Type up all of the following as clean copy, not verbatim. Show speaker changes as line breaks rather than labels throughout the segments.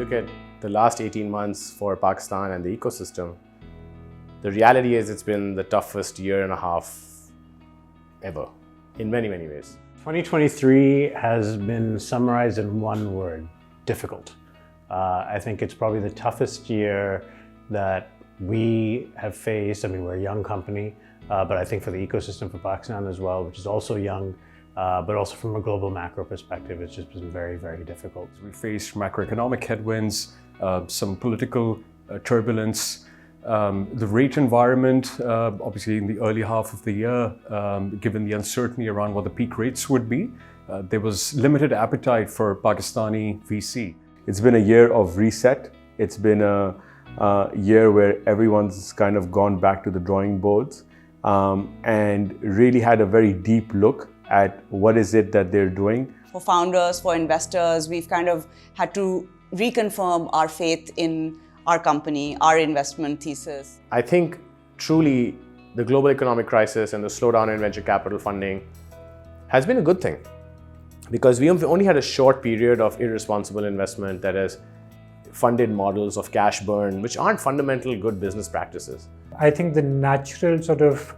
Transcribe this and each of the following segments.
look at the last 18 months for Pakistan and the ecosystem, the reality is it's been the toughest year and a half ever in many, many ways.
2023 has been summarized in one word: difficult. I think it's probably the toughest year that we have faced. I mean, we're a young company, but I think for the ecosystem for Pakistan as well, which is also young, but also from a global macro perspective, it's just been very, very difficult.
We faced macroeconomic headwinds, some political turbulence, the rate environment, obviously in the early half of the year, given the uncertainty around what the peak rates would be, there was limited appetite for Pakistani VC.
It's been a year of reset. It's been a year where everyone's kind of gone back to the drawing boards and really had a very deep look at what is it that they're doing.
For founders, for investors, we've kind of had to reconfirm our faith in our company, our investment thesis.
I think truly the global economic crisis and the slowdown in venture capital funding has been a good thing, because we only had a short period of irresponsible investment that has funded models of cash burn, which aren't fundamental good business practices.
I think the natural sort of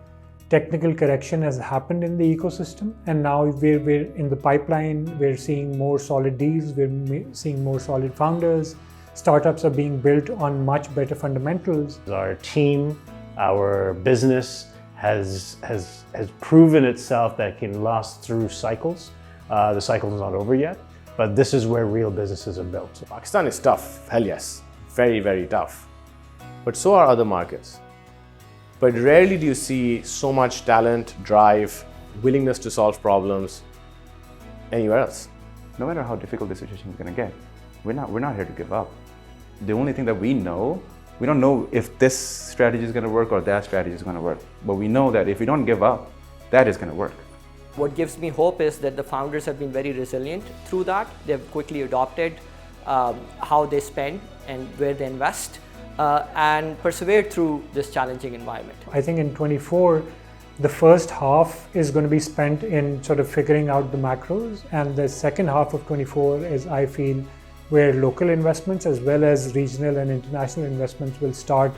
technical correction has happened in the ecosystem, and now we're in the pipeline. We're seeing more solid deals, we're seeing more solid founders. Startups are being built on much better fundamentals.
Our team, our business has proven itself that it can last through cycles. The cycle is not over yet, but this is where real businesses are built.
Pakistan is tough, hell yes, very, very tough. But so are other markets. But rarely do you see so much talent, drive, willingness to solve problems anywhere else.
No matter how difficult the situation is going to get, we're not here to give up. The only thing that we don't know if this strategy is going to work or that strategy is going to work. But we know that if we don't give up, that is going to work.
What gives me hope is that the founders have been very resilient through that. They've quickly adopted how they spend and where they invest and persevered through this challenging environment.
I think in 24, the first half is going to be spent in sort of figuring out the macros, and the second half of 24 is, I feel, where local investments as well as regional and international investments will start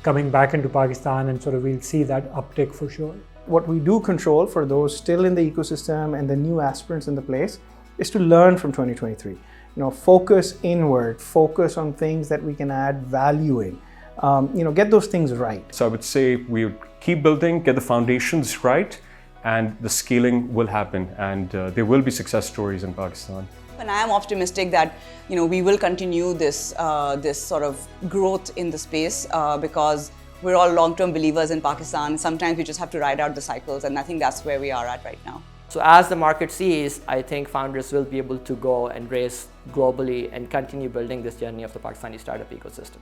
coming back into Pakistan, and sort of we'll see that uptick for sure.
What we do control for those still in the ecosystem and the new aspirants in the place is to learn from 2023. Focus inward, focus on things that we can add value in. Get those things right.
So I would say we would keep building, get the foundations right, and the scaling will happen, and there will be success stories in Pakistan.
And I am optimistic that we will continue this sort of growth in the space because we're all long-term believers in Pakistan. Sometimes we just have to ride out the cycles, and I think that's where we are at right now.
So as the market sees, I think founders will be able to go and raise globally and continue building this journey of the Pakistani startup ecosystem.